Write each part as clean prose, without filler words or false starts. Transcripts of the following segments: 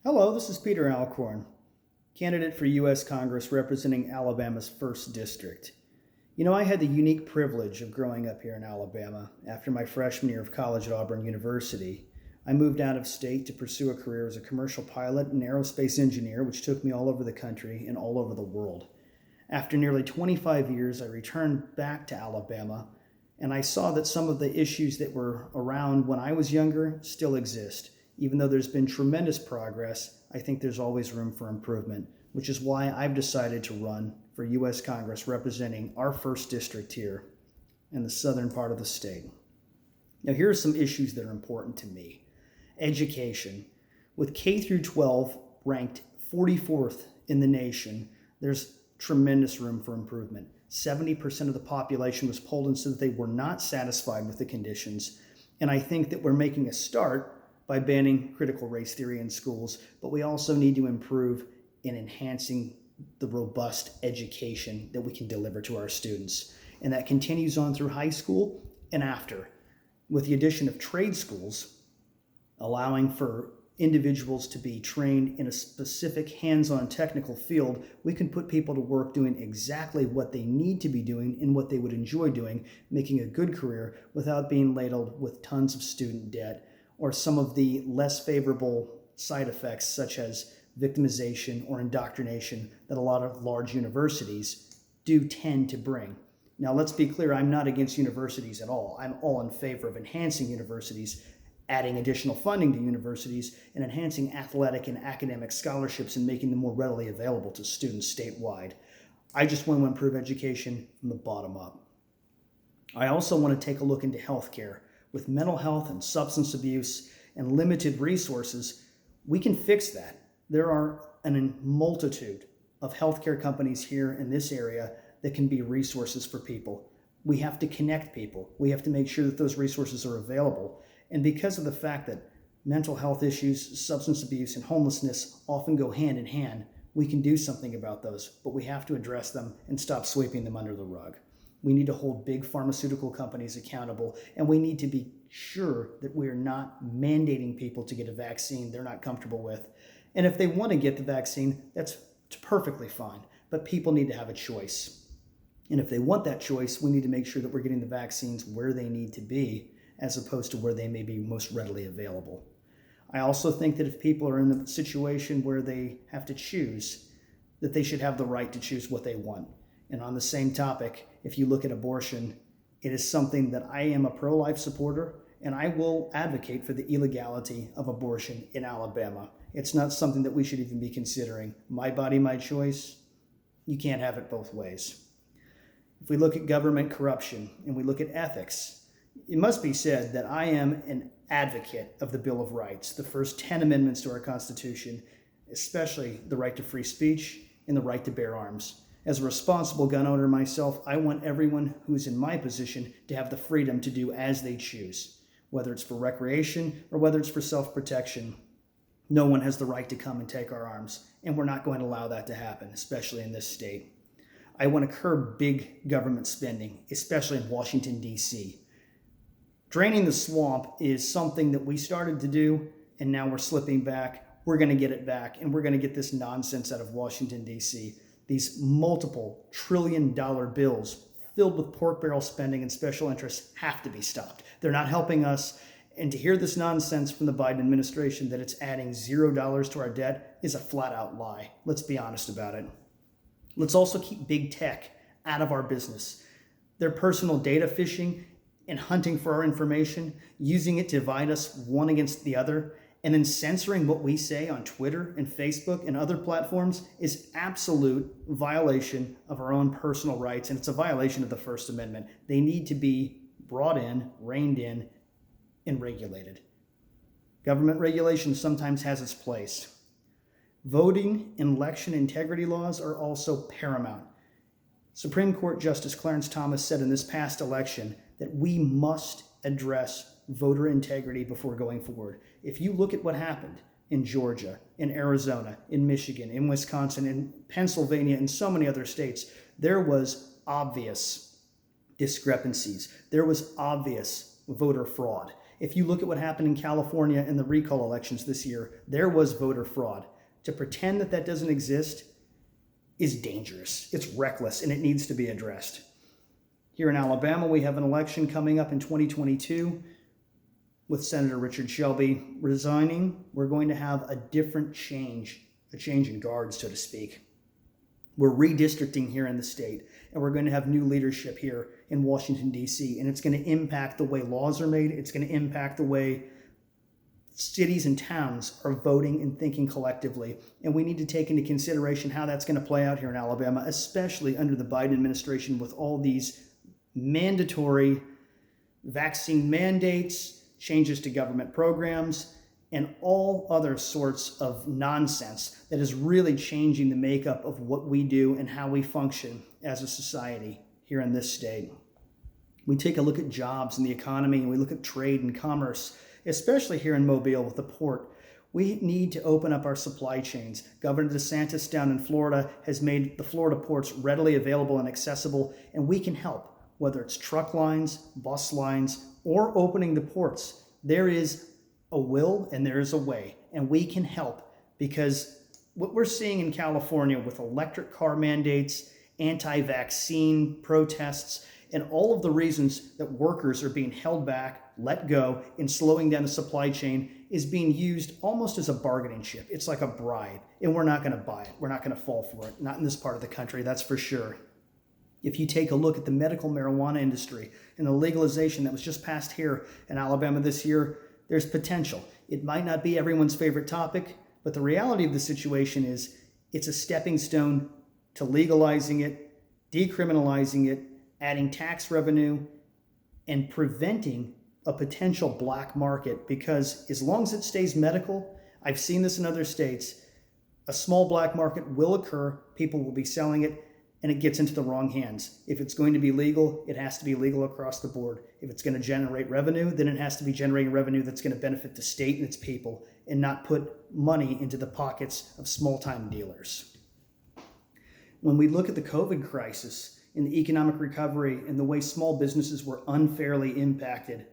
Hello, this is Peter Alcorn, candidate for U.S. Congress representing Alabama's 1st District. I had the unique privilege of growing up here in Alabama. After my freshman year of college at Auburn University, I moved out of state to pursue a career as a commercial pilot and aerospace engineer, which took me all over the country and all over the world. After nearly 25 years, I returned back to Alabama, and I saw that some of the issues that were around when I was younger still exist. Even though there's been tremendous progress, I think there's always room for improvement, which is why I've decided to run for U.S. Congress representing our 1st District here in the southern part of the state. Now, here are some issues that are important to me. Education. With K through 12 ranked 44th in the nation, there's tremendous room for improvement. 70% of the population was polled and said that they were not satisfied with the conditions. And I think that we're making a start by banning critical race theory in schools, but we also need to improve in enhancing the robust education that we can deliver to our students. And that continues on through high school and after. With the addition of trade schools, allowing for individuals to be trained in a specific hands-on technical field, we can put people to work doing exactly what they need to be doing and what they would enjoy doing, making a good career without being ladled with tons of student debt or some of the less favorable side effects such as victimization or indoctrination that a lot of large universities do tend to bring. Now, let's be clear, I'm not against universities at all. I'm all in favor of enhancing universities, adding additional funding to universities, and enhancing athletic and academic scholarships and making them more readily available to students statewide. I just want to improve education from the bottom up. I also want to take a look into healthcare. With mental health and substance abuse and limited resources, we can fix that. There are a multitude of healthcare companies here in this area that can be resources for people. We have to connect people. We have to make sure that those resources are available. And because of the fact that mental health issues, substance abuse, and homelessness often go hand in hand, we can do something about those, but we have to address them and stop sweeping them under the rug. We need to hold big pharmaceutical companies accountable, and we need to be sure that we are not mandating people to get a vaccine they're not comfortable with. And if they want to get the vaccine, that's perfectly fine, but people need to have a choice. And if they want that choice, we need to make sure that we're getting the vaccines where they need to be, as opposed to where they may be most readily available. I also think that if people are in the situation where they have to choose, that they should have the right to choose what they want. And on the same topic, if you look at abortion, it is something that I am a pro-life supporter, and I will advocate for the illegality of abortion in Alabama. It's not something that we should even be considering. My body, my choice. You can't have it both ways. If we look at government corruption and we look at ethics, it must be said that I am an advocate of the Bill of Rights, the first 10 amendments to our Constitution, especially the right to free speech and the right to bear arms. As a responsible gun owner myself, I want everyone who's in my position to have the freedom to do as they choose, whether it's for recreation or whether it's for self-protection. No one has the right to come and take our arms, and we're not going to allow that to happen, especially in this state. I want to curb big government spending, especially in Washington, D.C. Draining the swamp is something that we started to do, and now we're slipping back. We're going to get it back, and we're going to get this nonsense out of Washington, D.C. These multiple trillion-dollar bills filled with pork barrel spending and special interests have to be stopped. They're not helping us. And to hear this nonsense from the Biden administration that it's adding $0 to our debt is a flat-out lie. Let's be honest about it. Let's also keep big tech out of our business. Their personal data phishing and hunting for our information, using it to divide us one against the other, and then censoring what we say on Twitter and Facebook and other platforms is absolute violation of our own personal rights, and it's a violation of the First Amendment. They need to be brought in, reined in, and regulated. Government regulation sometimes has its place. Voting and election integrity laws are also paramount. Supreme Court Justice Clarence Thomas said in this past election that we must address voter integrity before going forward. If you look at what happened in Georgia, in Arizona, in Michigan, in Wisconsin, in Pennsylvania, and so many other states, there was obvious discrepancies. There was obvious voter fraud. If you look at what happened in California in the recall elections this year, there was voter fraud. To pretend that that doesn't exist is dangerous. It's reckless, and it needs to be addressed. Here in Alabama, we have an election coming up in 2022 with Senator Richard Shelby resigning. We're going to have a different change, a change in guard, so to speak. We're redistricting here in the state, and we're going to have new leadership here in Washington, D.C., and it's going to impact the way laws are made. It's going to impact the way cities and towns are voting and thinking collectively, and we need to take into consideration how that's going to play out here in Alabama, especially under the Biden administration with all these mandatory vaccine mandates, changes to government programs, and all other sorts of nonsense that is really changing the makeup of what we do and how we function as a society here in this state. We take a look at jobs and the economy, and we look at trade and commerce, especially here in Mobile with the port. We need to open up our supply chains. Governor DeSantis down in Florida has made the Florida ports readily available and accessible, and we can help, whether it's truck lines, bus lines, or opening the ports. There is a will and there is a way, and we can help, because what we're seeing in California with electric car mandates, anti-vaccine protests, and all of the reasons that workers are being held back, let go, and slowing down the supply chain is being used almost as a bargaining chip. It's like a bribe, and we're not going to buy it. We're not going to fall for it. Not in this part of the country, that's for sure. If you take a look at the medical marijuana industry and the legalization that was just passed here in Alabama this year, there's potential. It might not be everyone's favorite topic, but the reality of the situation is it's a stepping stone to legalizing it, decriminalizing it, adding tax revenue, and preventing a potential black market, because as long as it stays medical, I've seen this in other states, a small black market will occur, people will be selling it, and it gets into the wrong hands. If it's going to be legal, it has to be legal across the board. If it's going to generate revenue, then it has to be generating revenue that's going to benefit the state and its people, and not put money into the pockets of small-time dealers. When we look at the COVID crisis and the economic recovery and the way small businesses were unfairly impacted,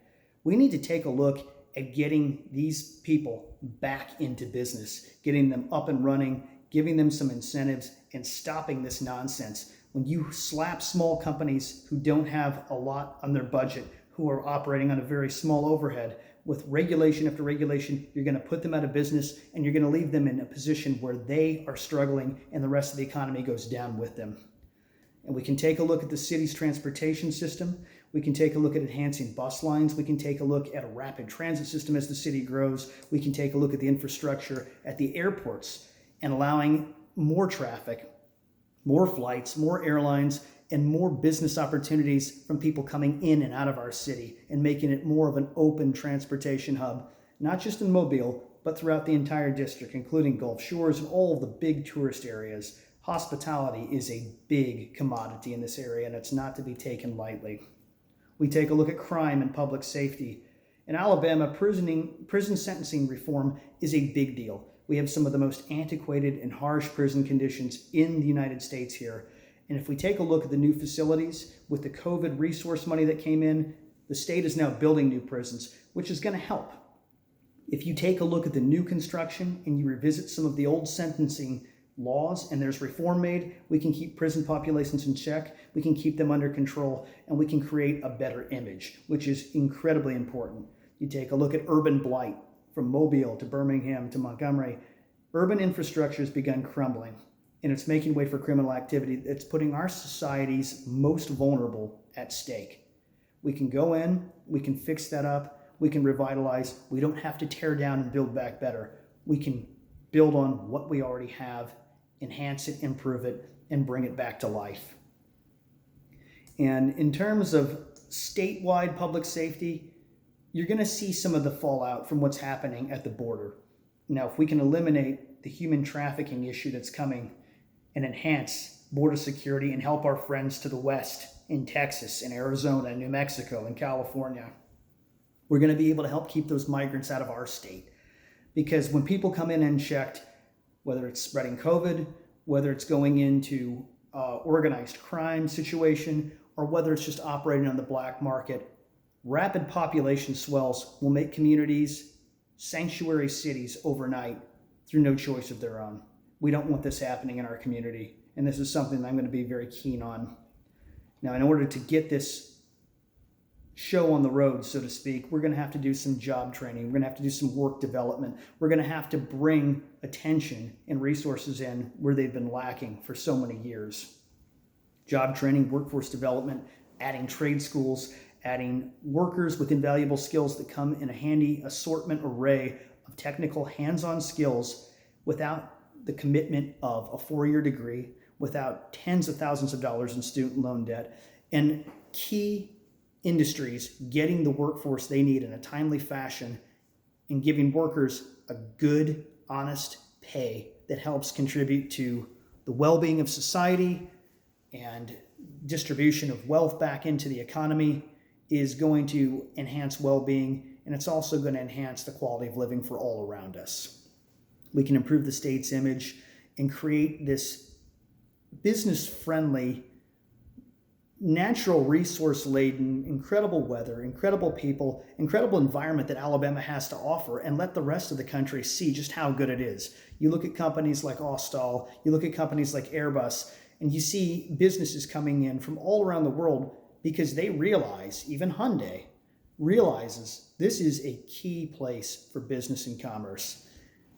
we need to take a look at getting these people back into business, getting them up and running, giving them some incentives, and stopping this nonsense. When you slap small companies who don't have a lot on their budget, who are operating on a very small overhead, with regulation after regulation, you're going to put them out of business, and you're going to leave them in a position where they are struggling and the rest of the economy goes down with them. And we can take a look at the city's transportation system. We can take a look at enhancing bus lines. We can take a look at a rapid transit system as the city grows. We can take a look at the infrastructure at the airports and allowing more traffic, more flights, more airlines, and more business opportunities from people coming in and out of our city, and making it more of an open transportation hub, not just in Mobile, but throughout the entire district, including Gulf Shores and all of the big tourist areas. Hospitality is a big commodity in this area, and it's not to be taken lightly. We take a look at crime and public safety. In Alabama, prison sentencing reform is a big deal. We have some of the most antiquated and harsh prison conditions in the United States here. And if we take a look at the new facilities, with the COVID resource money that came in, the state is now building new prisons, which is going to help. If you take a look at the new construction and you revisit some of the old sentencing laws and there's reform made, we can keep prison populations in check, we can keep them under control, and we can create a better image, which is incredibly important. You take a look at urban blight from Mobile to Birmingham to Montgomery. Urban infrastructure has begun crumbling, and it's making way for criminal activity that's putting our society's most vulnerable at stake. We can go in, we can fix that up, we can revitalize. We don't have to tear down and build back better. We can build on what we already have, enhance it, improve it, and bring it back to life. And in terms of statewide public safety, you're going to see some of the fallout from what's happening at the border. Now, if we can eliminate the human trafficking issue that's coming and enhance border security and help our friends to the west in Texas, in Arizona, in New Mexico, in California, we're going to be able to help keep those migrants out of our state. Because when people come in unchecked, whether it's spreading COVID, whether it's going into organized crime situation, or whether it's just operating on the black market, Rapid population swells will make communities sanctuary cities overnight through no choice of their own. We don't want this happening in our community, and this is something that I'm going to be very keen on. Now, in order to get this show on the road, so to speak, we're going to have to do some job training. We're going to have to do some work development. We're going to have to bring attention and resources in where they've been lacking for so many years. Job training, workforce development, adding trade schools, adding workers with invaluable skills that come in a handy assortment array of technical hands-on skills without the commitment of a 4-year degree, without tens of thousands of dollars in student loan debt, and key industries getting the workforce they need in a timely fashion and giving workers a good, honest pay that helps contribute to the well-being of society and distribution of wealth back into the economy is going to enhance well-being, and it's also going to enhance the quality of living for all around us. We can improve the state's image and create this business-friendly, natural resource-laden, incredible weather, incredible people, incredible environment that Alabama has to offer, and let the rest of the country see just how good it is. You look at companies like Austal, you look at companies like Airbus, and you see businesses coming in from all around the world because they realize, even Hyundai realizes, this is a key place for business and commerce.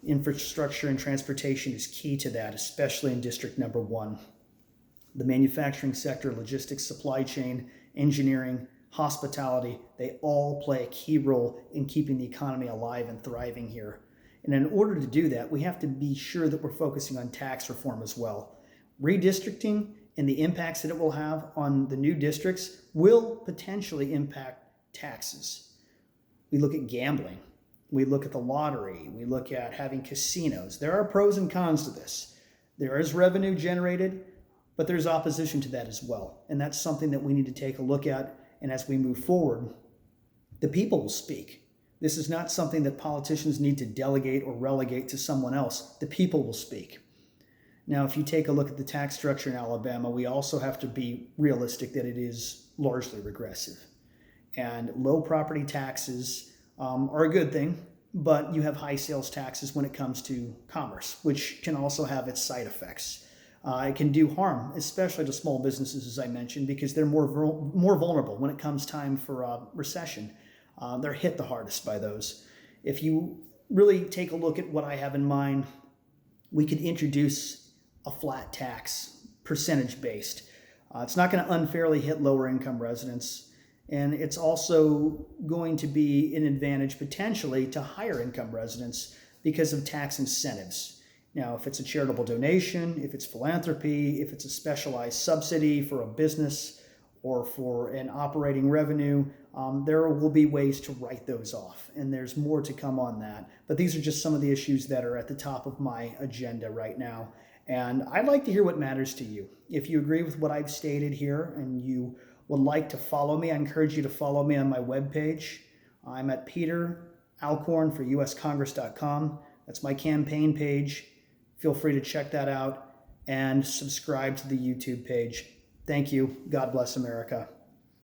Infrastructure and transportation is key to that, especially in District Number 1. The manufacturing sector, logistics, supply chain, engineering, hospitality, they all play a key role in keeping the economy alive and thriving here. And in order to do that, we have to be sure that we're focusing on tax reform as well. Redistricting and the impacts that it will have on the new districts will potentially impact taxes. We look at gambling. We look at the lottery. We look at having casinos. There are pros and cons to this. There is revenue generated, but there's opposition to that as well. And that's something that we need to take a look at. And as we move forward, the people will speak. This is not something that politicians need to delegate or relegate to someone else. The people will speak. Now, if you take a look at the tax structure in Alabama, we also have to be realistic that it is largely regressive. And low property taxes are a good thing, but you have high sales taxes when it comes to commerce, which can also have its side effects. It can do harm, especially to small businesses, as I mentioned, because they're more vulnerable when it comes time for recession. They're hit the hardest by those. If you really take a look at what I have in mind, we could introduce a flat tax, percentage-based. It's not going to unfairly hit lower income residents, and it's also going to be an advantage potentially to higher income residents because of tax incentives. Now, if it's a charitable donation, if it's philanthropy, if it's a specialized subsidy for a business or for an operating revenue, there will be ways to write those off, and there's more to come on that. But these are just some of the issues that are at the top of my agenda right now. And I'd like to hear what matters to you. If you agree with what I've stated here and you would like to follow me, I encourage you to follow me on my webpage. I'm at Peter Alcorn for uscongress.com. That's my campaign page. Feel free to check that out and subscribe to the YouTube page. Thank you. God bless America.